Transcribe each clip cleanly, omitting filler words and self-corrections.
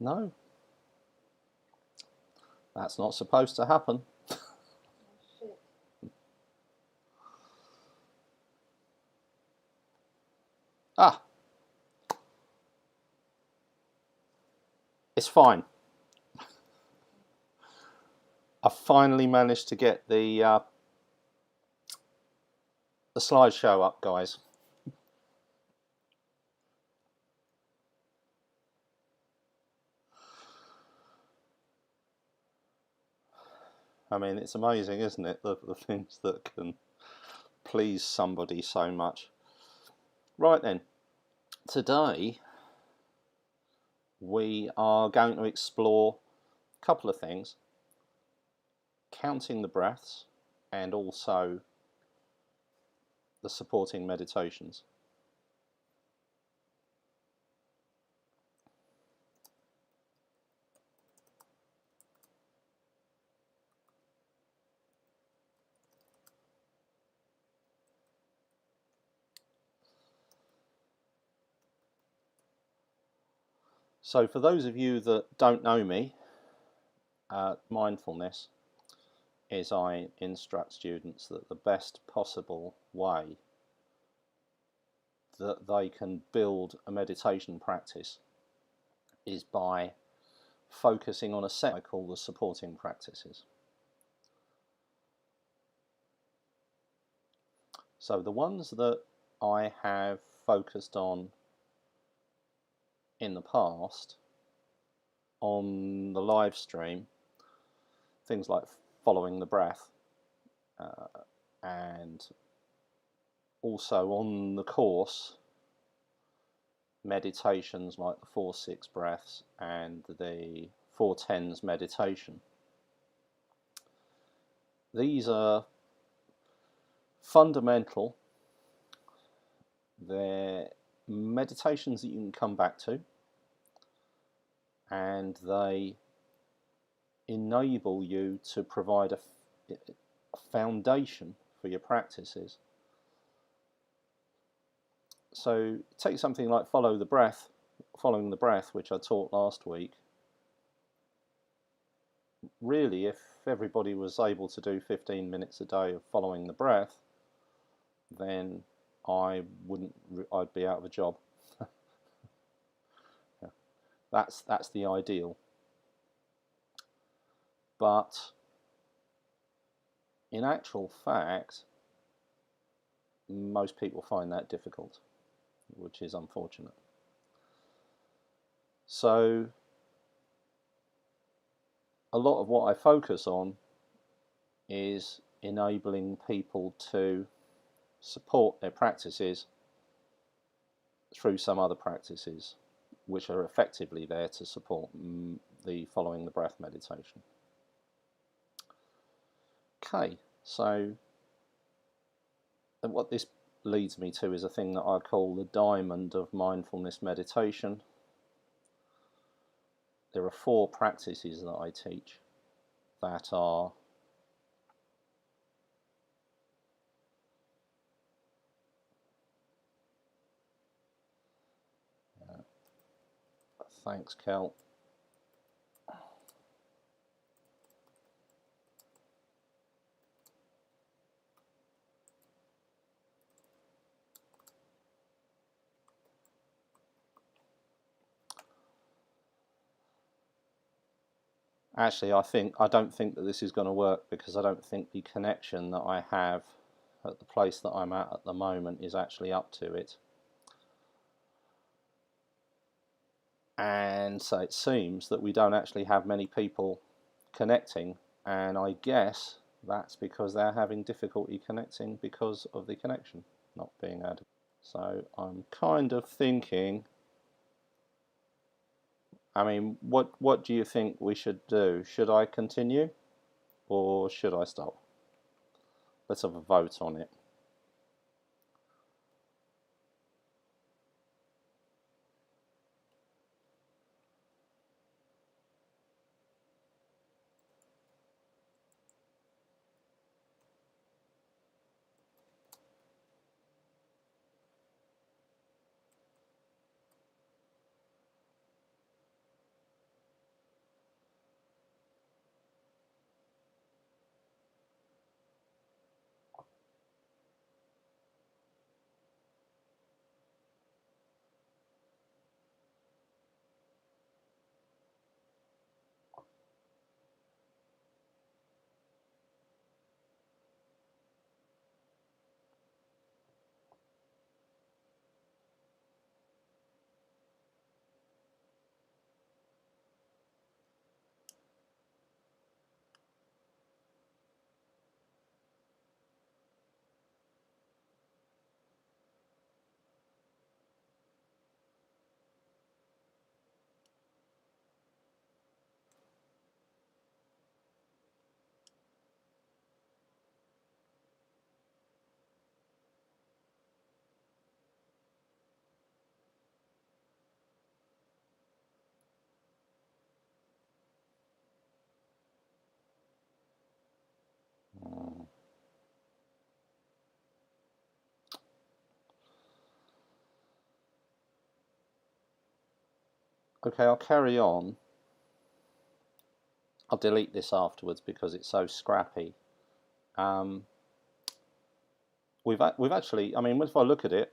No, that's not supposed to happen. Ah, it's fine. I finally managed to get the slideshow up, guys. I mean, it's amazing, isn't it? The things that can please somebody so much. Right then, today we are going to explore a couple of things: counting the breaths and also the supporting meditations. So for those of you that don't know me, mindfulness is I instruct students that the best possible way that they can build a meditation practice is by focusing on a set I call the supporting practices. So the ones that I have focused on in the past on the live stream, things like following the breath, and also on the course, meditations like the 4-6 breaths and the 4-10s meditation. These are fundamental. They're meditations that you can come back to, and they enable you to provide a foundation for your practices. So take something like following the breath, which I taught last week. Really, if everybody was able to do 15 minutes a day of following the breath, then I'd be out of a job. Yeah. That's the ideal. But in actual fact, most people find that difficult, which is unfortunate. So a lot of what I focus on is enabling people to support their practices through some other practices which are effectively there to support the following the breath meditation. Okay, so what this leads me to is a thing that I call the diamond of mindfulness meditation. There are 4 practices that I teach that are thanks, Kel. Actually, I don't think that this is going to work, because I don't think the connection that I have at the place that I'm at the moment is actually up to it. And so it seems that we don't actually have many people connecting, and I guess that's because they're having difficulty connecting because of the connection not being added. So I'm kind of thinking, I mean, what do you think we should do? Should I continue or should I stop? Let's have a vote on it. Okay, I'll carry on. I'll delete this afterwards because it's so scrappy. Um, we've actually, I mean, if I look at it,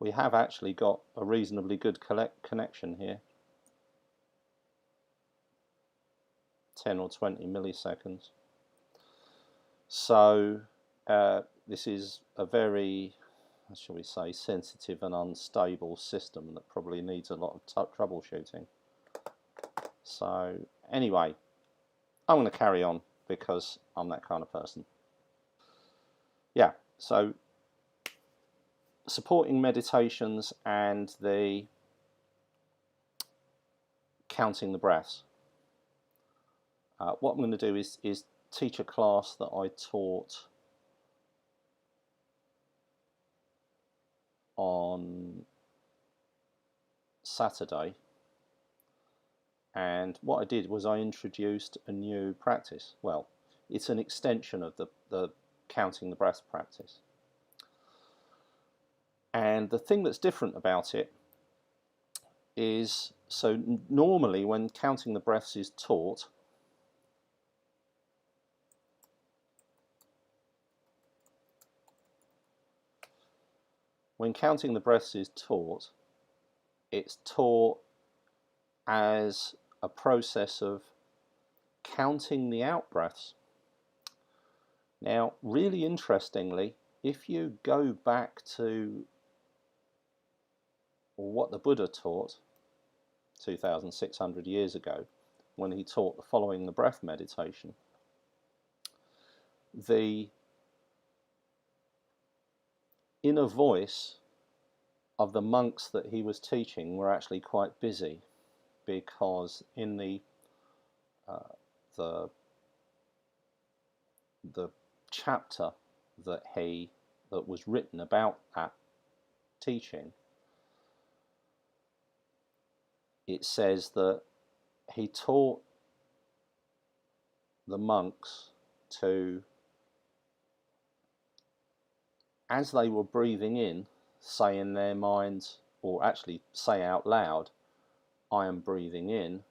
we have actually got a reasonably good connection here. 10 or 20 milliseconds. So this is a very, shall we say, sensitive and unstable system that probably needs a lot of troubleshooting. So anyway, I'm going to carry on because I'm that kind of person. Yeah, so supporting meditations and the counting the breaths. What I'm going to do is teach a class that I taught on Saturday, and what I did was I introduced a new practice. Well, it's an extension of the counting the breaths practice, and the thing that's different about it is, so normally when counting the breaths is taught, it's taught as a process of counting the out breaths. Now, really interestingly, if you go back to what the Buddha taught 2,600 years ago, when he taught the following the breath meditation, the inner voice of the monks that he was teaching were actually quite busy, because in the chapter that was written about that teaching, it says that he taught the monks to, as they were breathing in, say in their minds, or actually say out loud, I am breathing in,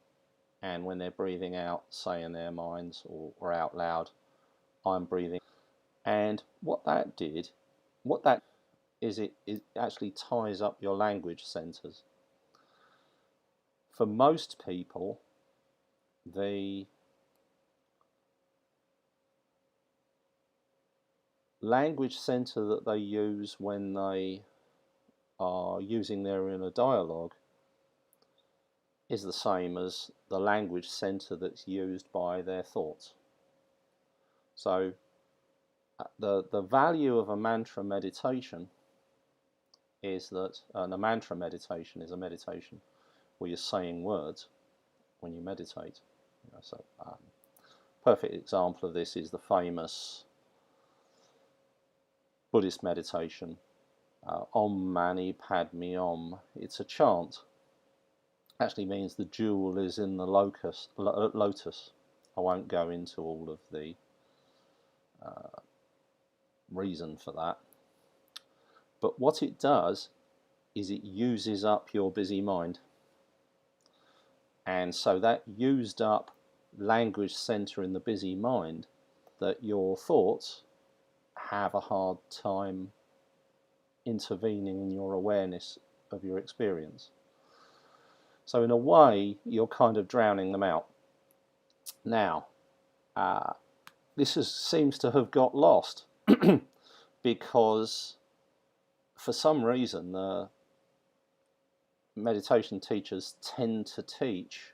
and when they're breathing out, say in their minds or out loud, I'm breathing. And what that is, it actually ties up your language centers. For most people, the language center that they use when they are using their inner dialogue is the same as the language center that's used by their thoughts. So the value of a mantra meditation is that the mantra meditation is a meditation where you're saying words when you meditate. So perfect example of this is the famous Buddhist meditation, Om Mani Padme Om. It's a chant. Actually means the jewel is in the lotus. I won't go into all of the reason for that. But what it does is it uses up your busy mind. And so that used up language center in the busy mind, that your thoughts have a hard time intervening in your awareness of your experience. So in a way, you're kind of drowning them out. Now, this seems to have got lost because for some reason the meditation teachers tend to teach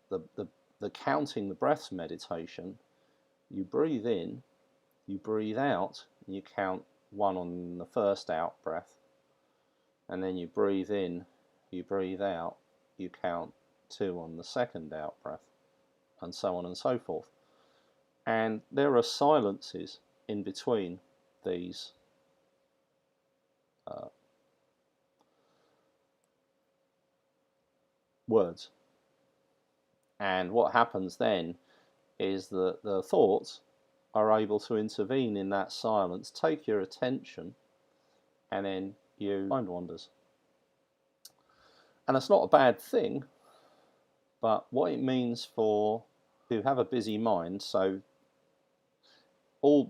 the counting the breaths meditation. You breathe in, you breathe out, and you count 1 on the first out breath, and then you breathe in, you breathe out, you count 2 on the second out breath, and so on and so forth. And there are silences in between these words. And what happens then is that the thoughts are able to intervene in that silence, take your attention, and then your mind wanders. And it's not a bad thing, but what it means for who have a busy mind, so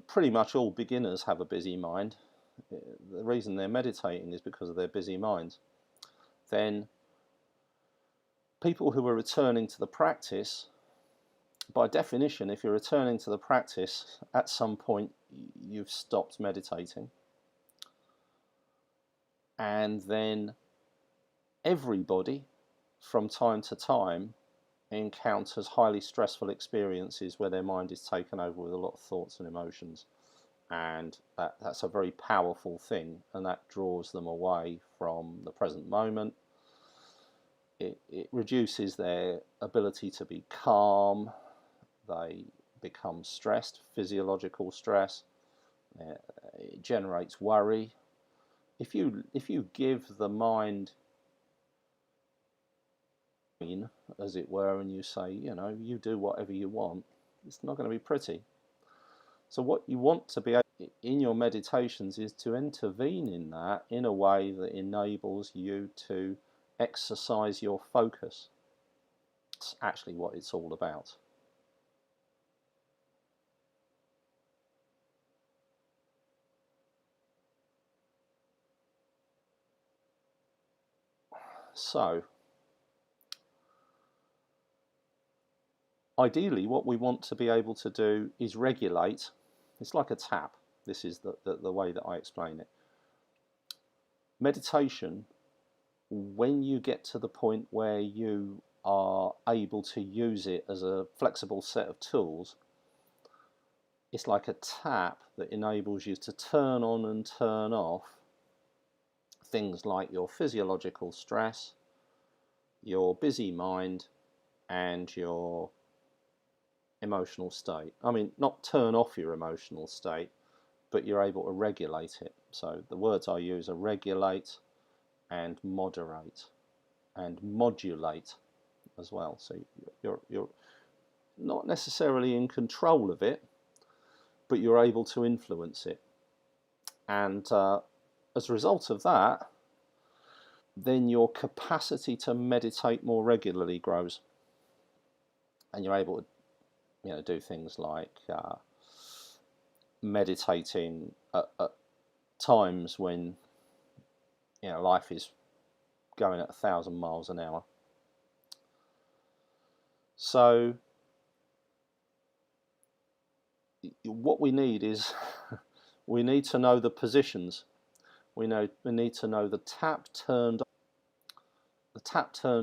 pretty much all beginners have a busy mind. The reason they're meditating is because of their busy minds. Then people who are returning to the practice, by definition, if you're returning to the practice, at some point you've stopped meditating. And then everybody, from time to time, encounters highly stressful experiences where their mind is taken over with a lot of thoughts and emotions. And that's a very powerful thing, and that draws them away from the present moment. It reduces their ability to be calm. They become stressed, physiological stress. It generates worry. If you give the mind, as it were, and you say, you do whatever you want, it's not going to be pretty. So what you want to be able in your meditations is to intervene in that in a way that enables you to exercise your focus. That's actually what it's all about. So, ideally what we want to be able to do is regulate. It's like a tap. This is the way that I explain it. Meditation, when you get to the point where you are able to use it as a flexible set of tools, it's like a tap that enables you to turn on and turn off things like your physiological stress, your busy mind, and your emotional state. I mean, not turn off your emotional state, but you're able to regulate it. So the words I use are regulate and moderate and modulate as well. So you're not necessarily in control of it, but you're able to influence it. And as a result of that, then your capacity to meditate more regularly grows, and you're able to do things like meditating at times when life is going at 1,000 miles an hour. So what we need is we need to know the positions. We need to know the tap turned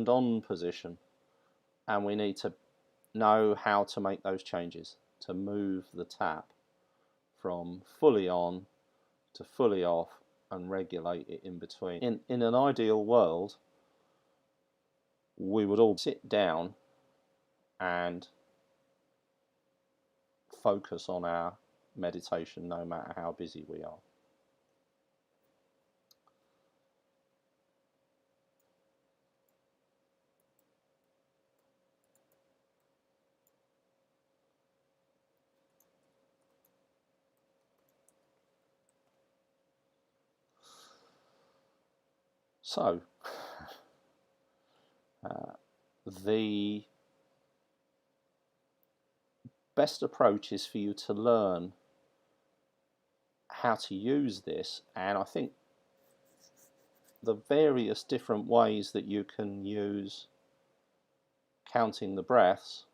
on position, and we need to know how to make those changes, to move the tap from fully on to fully off and regulate it in between. In an ideal world, we would all sit down and focus on our meditation no matter how busy we are. So, the best approach is for you to learn how to use this, and I think the various different ways that you can use counting the breaths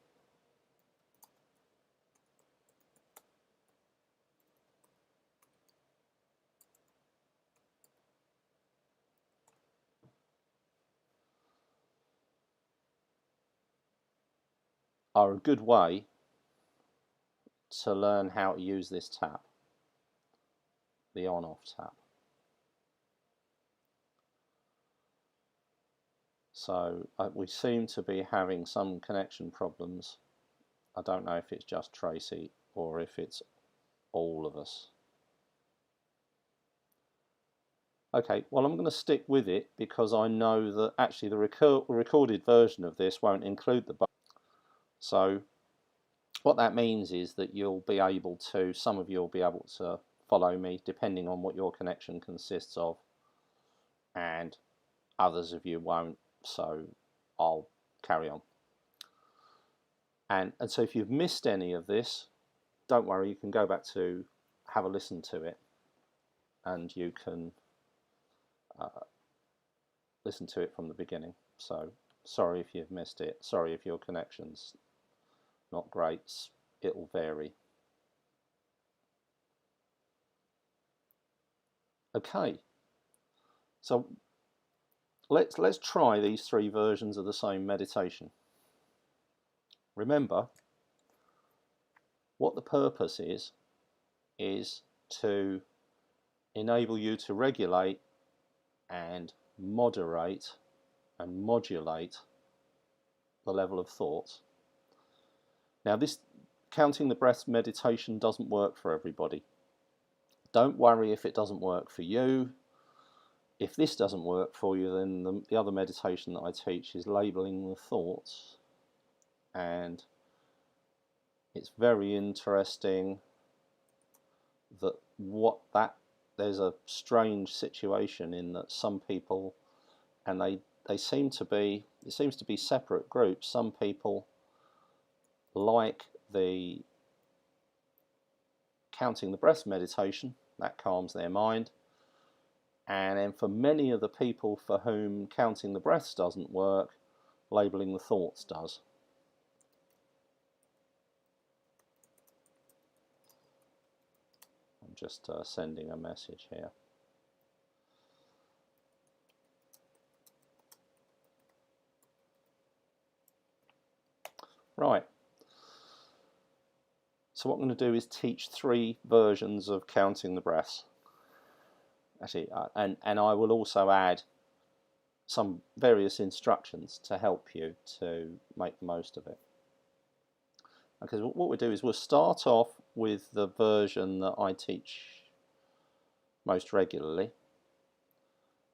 are a good way to learn how to use this tap, the on-off tap. So we seem to be having some connection problems. I don't know if it's just Tracy or if it's all of us. Okay, well, I'm going to stick with it because I know that actually the recorded version of this won't include the button. So what that means is that you'll be able to, some of you will be able to follow me depending on what your connection consists of, and others of you won't, so I'll carry on. And so if you've missed any of this, don't worry, you can go back to have a listen to it, and you can listen to it from the beginning. So sorry if you've missed it, sorry if your connection's not great, it'll vary. Okay, so let's try these 3 versions of the same meditation. Remember, what the purpose is to enable you to regulate and moderate and modulate the level of thoughts. Now, this counting the breath meditation doesn't work for everybody. Don't worry if it doesn't work for you. If this doesn't work for you, then the other meditation that I teach is labeling the thoughts, and it's very interesting that there's a strange situation in that some people, and it seems to be separate groups. Some people like the counting the breath meditation, that calms their mind, and then for many of the people for whom counting the breaths doesn't work, labeling the thoughts does. I'm just sending a message here. Right. So what I'm going to do is teach 3 versions of counting the breaths. Actually, and I will also add some various instructions to help you to make the most of it. Because what we'll do is we'll start off with the version that I teach most regularly,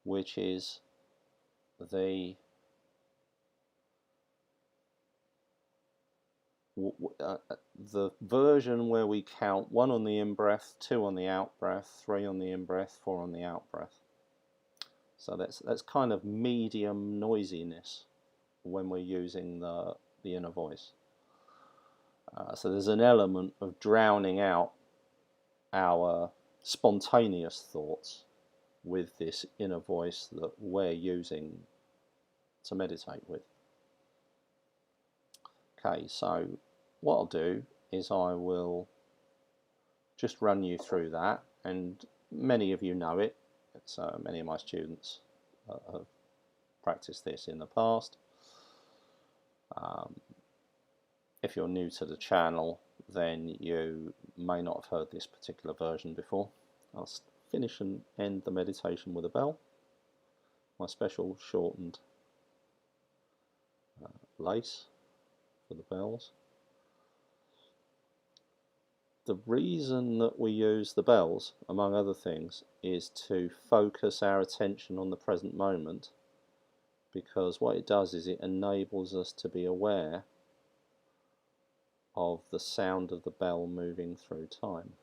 which is the version where we count 1 on the in-breath, 2 on the out-breath, 3 on the in-breath, 4 on the out-breath. So that's kind of medium noisiness when we're using the inner voice. So there's an element of drowning out our spontaneous thoughts with this inner voice that we're using to meditate with. Okay, so what I'll do is I will just run you through that, and many of you know it. So many of my students have practiced this in the past. If you're new to the channel, then you may not have heard this particular version before. I'll finish and end the meditation with a bell, my special shortened lace for the bells. The reason that we use the bells, among other things, is to focus our attention on the present moment, because what it does is it enables us to be aware of the sound of the bell moving through time.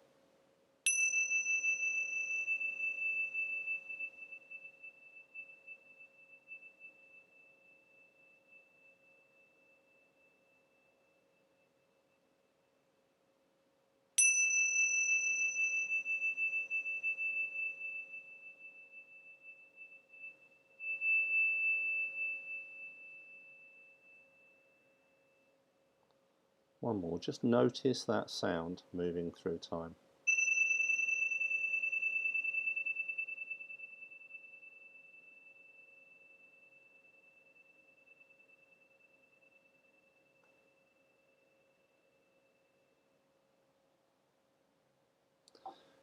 One more, just notice that sound moving through time.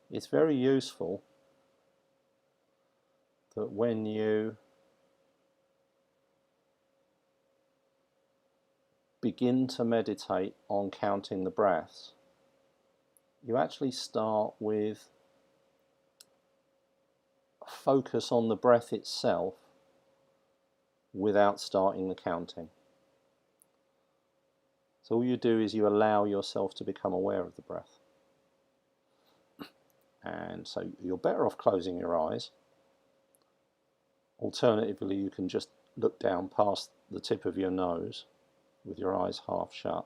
It's very useful that when you begin to meditate on counting the breaths, you actually start with focus on the breath itself without starting the counting. So all you do is you allow yourself to become aware of the breath. And so you're better off closing your eyes. Alternatively, you can just look down past the tip of your nose with your eyes half shut,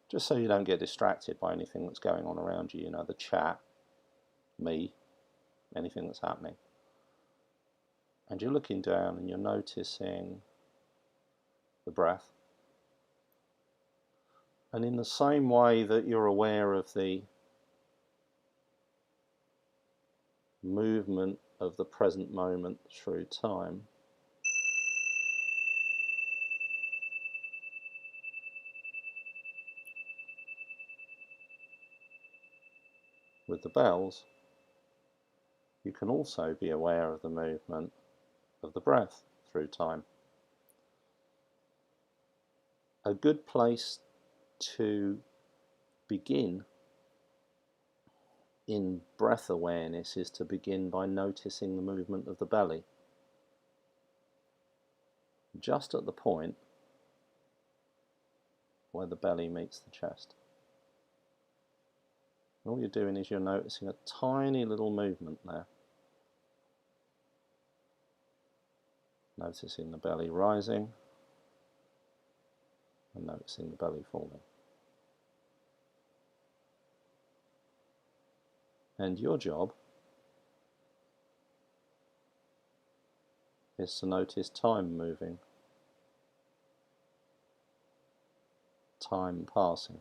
just so you don't get distracted by anything that's going on around you, the chat, me, anything that's happening. And you're looking down and you're noticing the breath. And in the same way that you're aware of the movement of the present moment through time, with the bells, you can also be aware of the movement of the breath through time. A good place to begin in breath awareness is to begin by noticing the movement of the belly, just at the point where the belly meets the chest. All you're doing is you're noticing a tiny little movement there. Noticing the belly rising and noticing the belly falling. And your job is to notice time moving, time passing.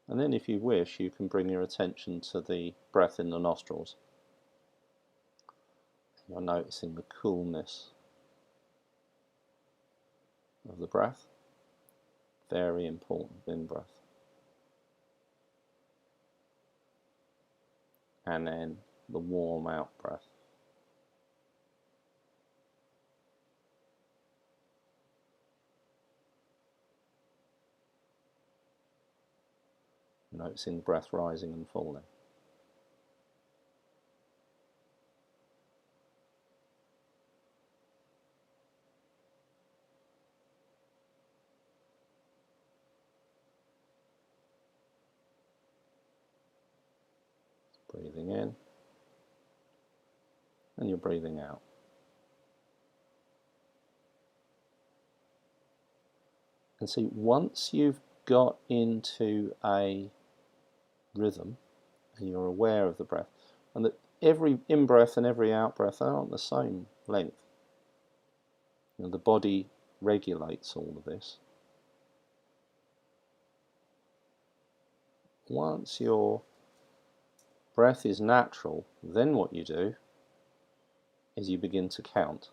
And then if you wish, you can bring your attention to the breath in the nostrils. You're noticing the coolness of the breath. Very important in-breath. And then the warm out-breath. Noticing the breath rising and falling. Breathing in, and you're breathing out. And see, once you've got into a rhythm, and you're aware of the breath, and that every in-breath and every out-breath aren't the same length. The body regulates all of this. Once your breath is natural, then what you do is you begin to count.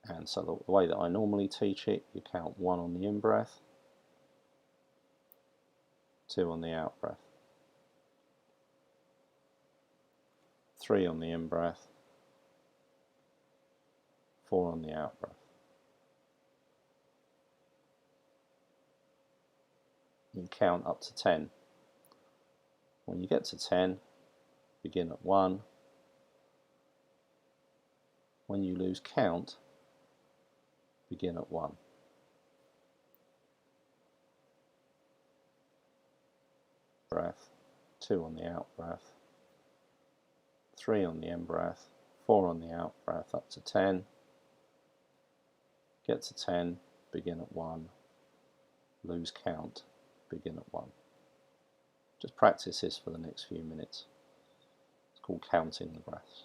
And so the way that I normally teach it, you count 1 on the in-breath, 2 on the out-breath, 3 on the in-breath, 4 on the out-breath. You count up to 10. When you get to 10, begin at 1. When you lose count, begin at 1. Breath, 2 on the out-breath, 3 on the in-breath, 4 on the out-breath, up to 10. Get to 10, begin at 1. Lose count, begin at 1. Just practice this for the next few minutes. It's called counting the breaths.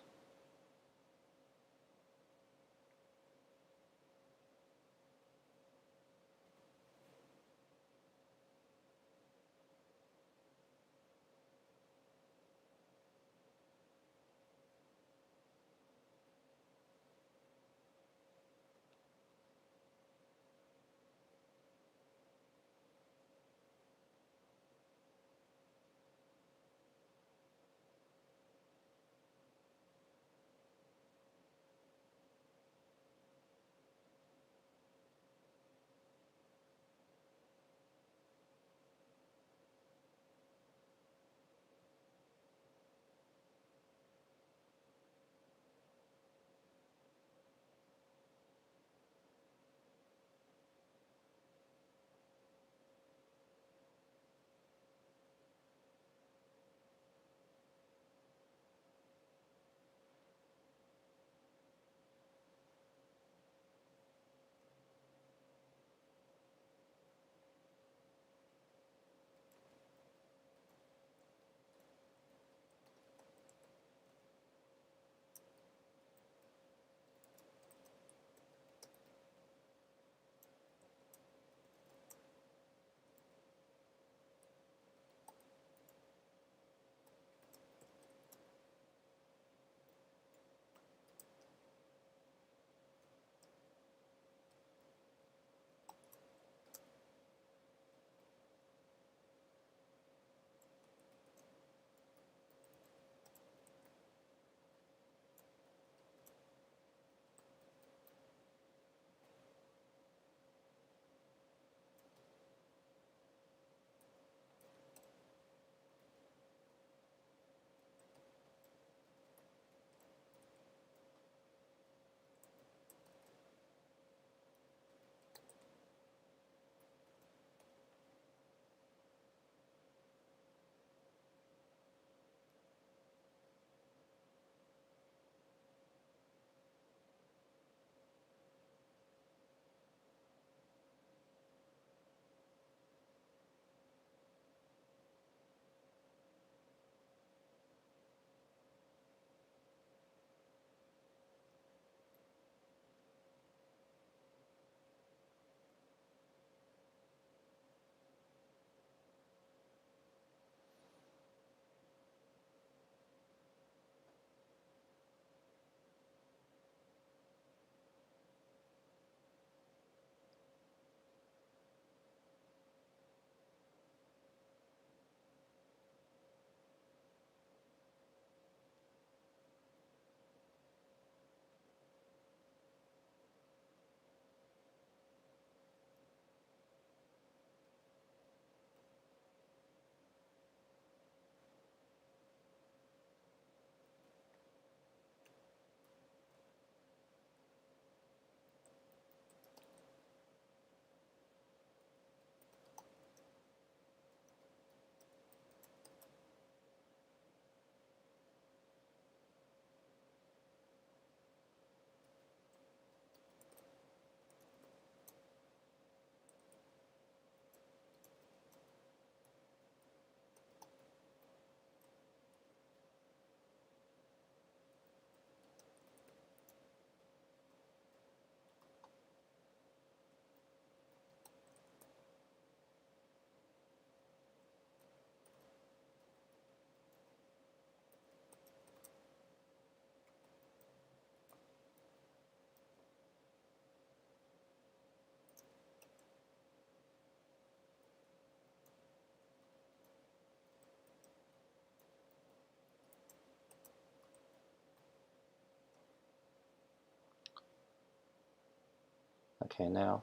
Okay, now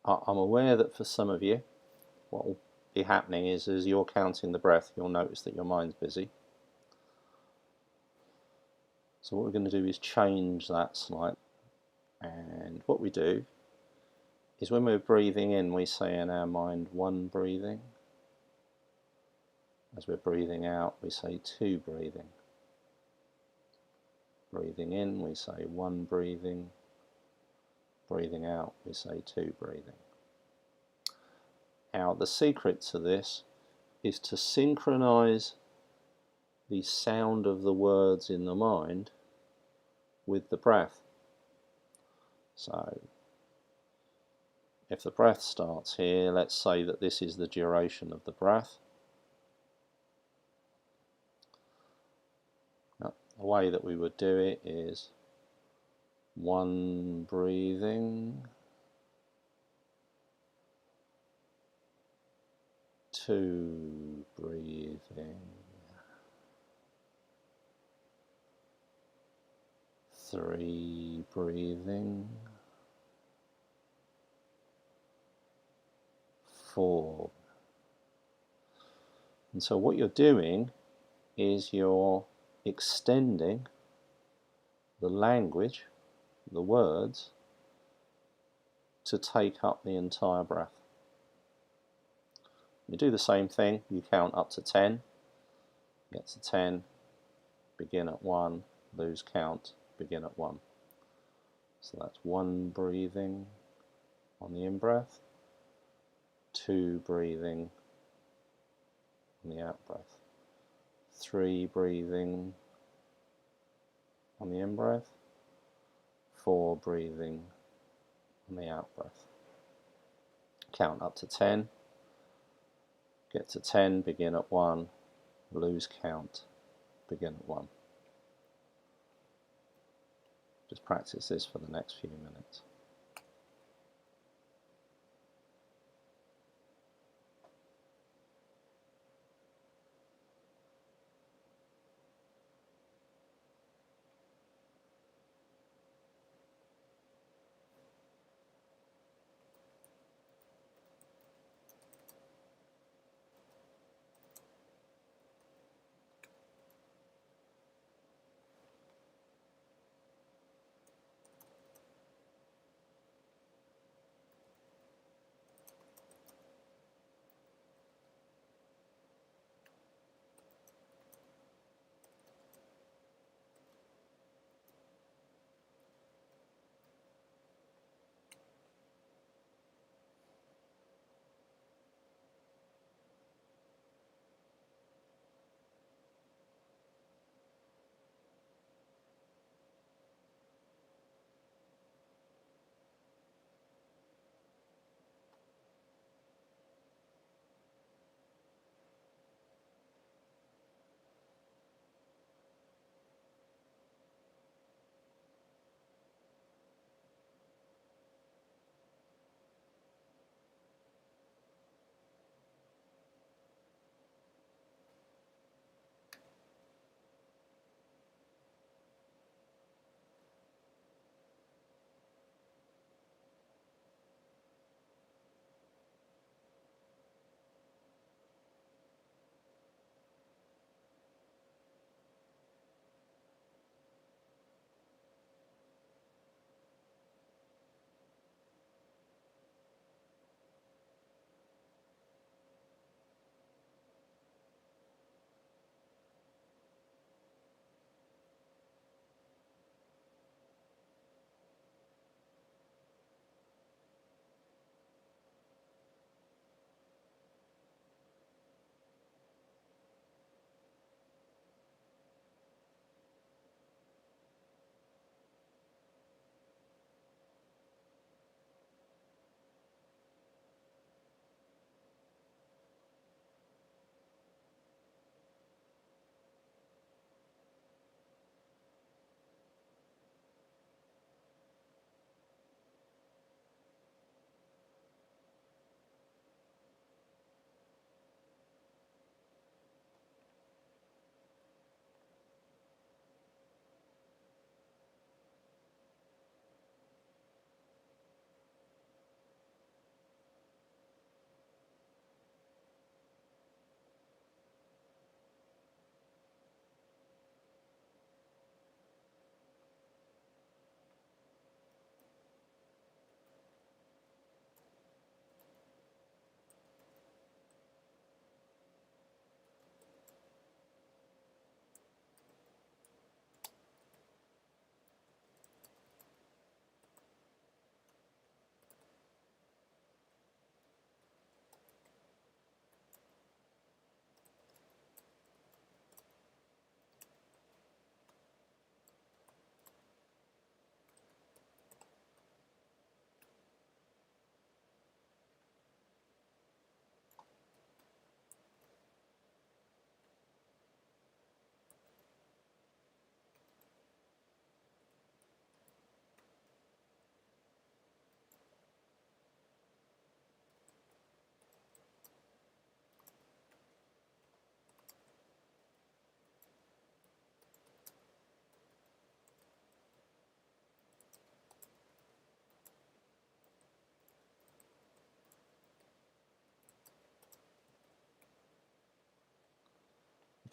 I'm aware that for some of you, what will be happening is as you're counting the breath, you'll notice that your mind's busy. So what we're going to do is change that slightly. And what we do is when we're breathing in, we say in our mind 1 breathing. As we're breathing out, we say 2 breathing. Breathing in, we say 1 breathing. Breathing out, we say 2 breathing. Now, the secret to this is to synchronize the sound of the words in the mind with the breath. So, if the breath starts here, let's say that this is the duration of the breath. Now, the way that we would do it is 1 breathing, 2 breathing, 3 breathing, 4. And so what you're doing is you're extending the language, the words, to take up the entire breath. You do the same thing, you count up to 10, get to 10, begin at 1, lose count, begin at 1. So that's 1 breathing on the in-breath, 2 breathing on the out-breath, 3 breathing on the in-breath, 4 breathing on the out-breath. Count up to 10, get to 10, begin at 1, lose count, begin at 1. Just practice this for the next few minutes.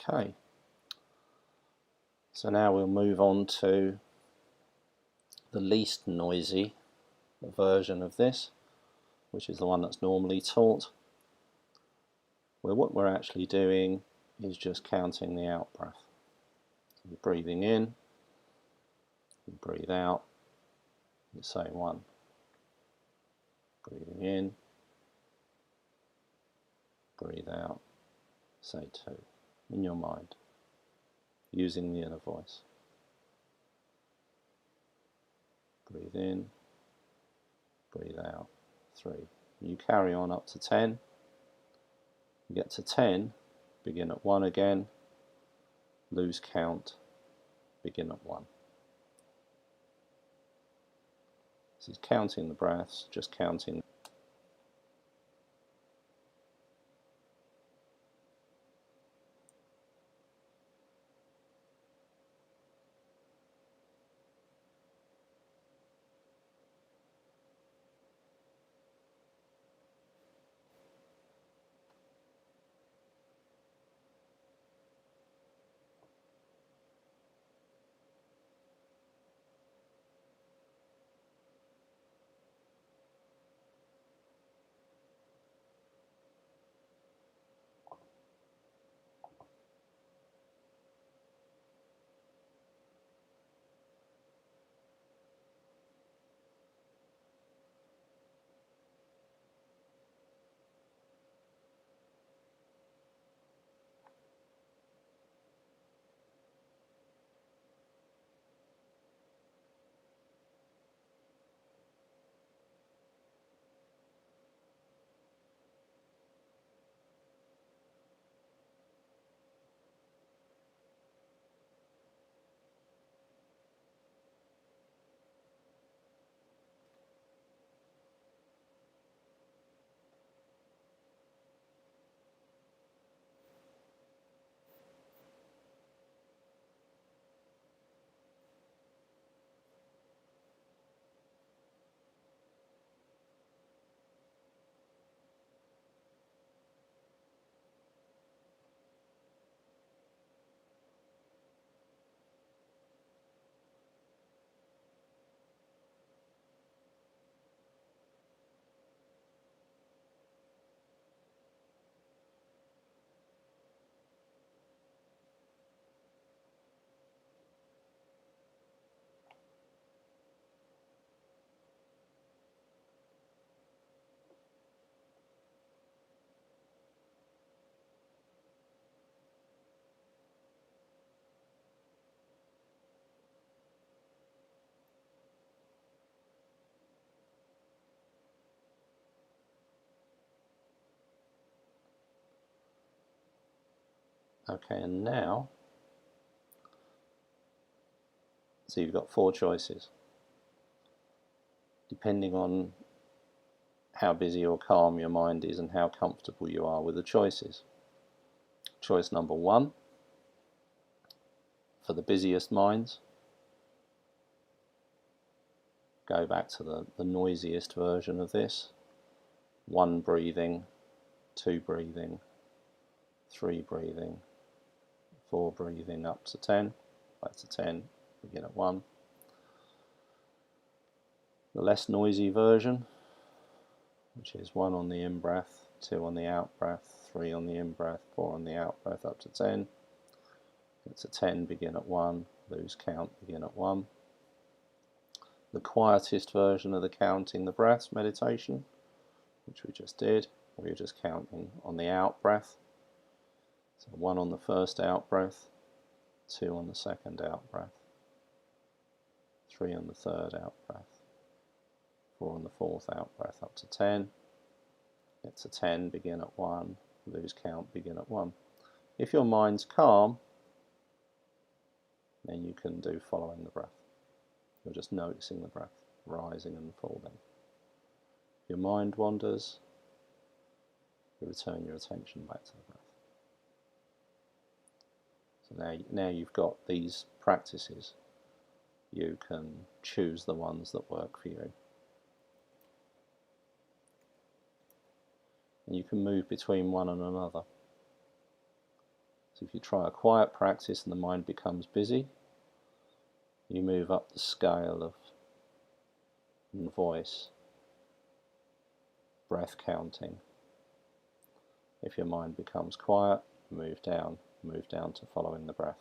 Okay, so now we'll move on to the least noisy version of this, which is the one that's normally taught, where what we're actually doing is just counting the out breath. So you're breathing in, you breathe out, you say 1. Breathing in, breathe out, say 2, in your mind, using the inner voice. Breathe in, breathe out, 3. You carry on up to 10. You get to 10, begin at 1 again, lose count, begin at 1. This is counting the breaths, just counting. Okay, and now, so you've got 4 choices, depending on how busy or calm your mind is and how comfortable you are with the choices. Choice number 1, for the busiest minds, go back to the noisiest version of this. 1 breathing, 2 breathing, 3 breathing, 4 breathing up to 10, back to 10, begin at 1. The less noisy version, which is 1 on the in-breath, 2 on the out-breath, 3 on the in-breath, 4 on the out-breath, up to 10. Get to 10, begin at 1, lose count, begin at 1. The quietest version of the counting the breaths meditation, which we just did, where you're just counting on the out-breath. So 1 on the first out-breath, 2 on the second out-breath, 3 on the third out-breath, 4 on the fourth out-breath, up to 10. Get to 10, begin at 1, lose count, begin at 1. If your mind's calm, then you can do following the breath. You're just noticing the breath rising and falling. If your mind wanders, you return your attention back to the breath. So now you've got these practices, you can choose the ones that work for you. And you can move between one and another. So if you try a quiet practice and the mind becomes busy, you move up the scale of voice, breath counting. If your mind becomes quiet, move down to following the breath.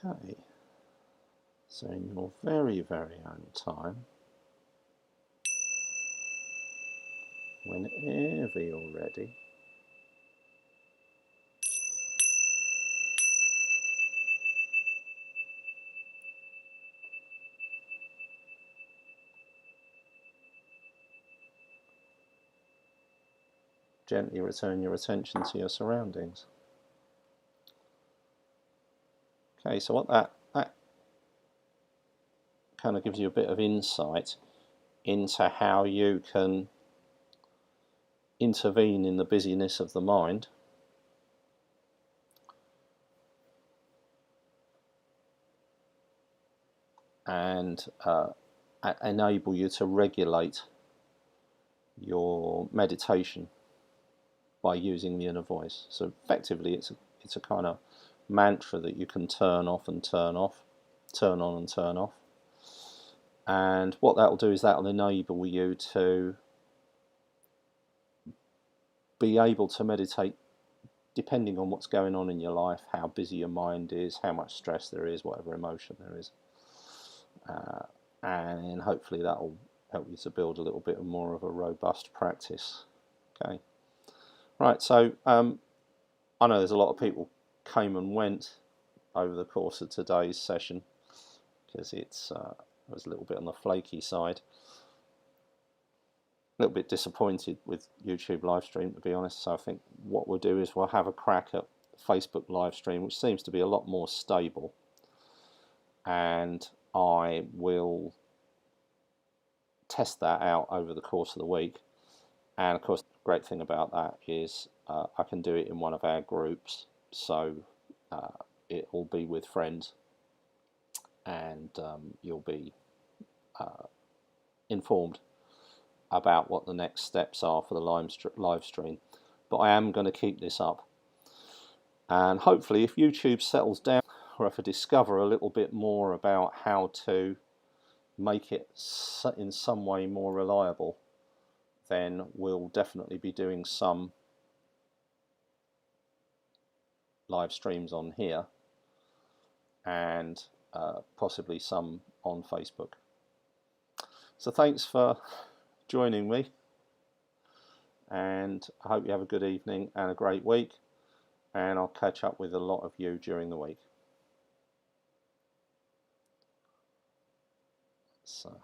Okay, so in your very, very own time, whenever you're ready, gently return your attention to your surroundings. Okay, so what that kind of gives you a bit of insight into how you can intervene in the busyness of the mind and enable you to regulate your meditation by using the inner voice. So effectively it's a kind of mantra that you can turn off and turn off, turn on and turn off. And what that will do is that will enable you to be able to meditate depending on what's going on in your life, how busy your mind is, how much stress there is, whatever emotion there is. And hopefully that will help you to build a little bit more of a robust practice. Okay. Right, so I know there's a lot of people came and went over the course of today's session because it was a little bit on the flaky side. A little bit disappointed with YouTube live stream, to be honest. So I think what we'll do is we'll have a crack at Facebook live stream, which seems to be a lot more stable, and I will test that out over the course of the week. And of course, the great thing about that is I can do it in one of our groups, so it will be with friends, and you'll be informed about what the next steps are for the live stream. But I am going to keep this up, and hopefully if YouTube settles down, or if I discover a little bit more about how to make it in some way more reliable, then we'll definitely be doing some live streams on here, and possibly some on Facebook. So thanks for joining me, and I hope you have a good evening and a great week, and I'll catch up with a lot of you during the week. So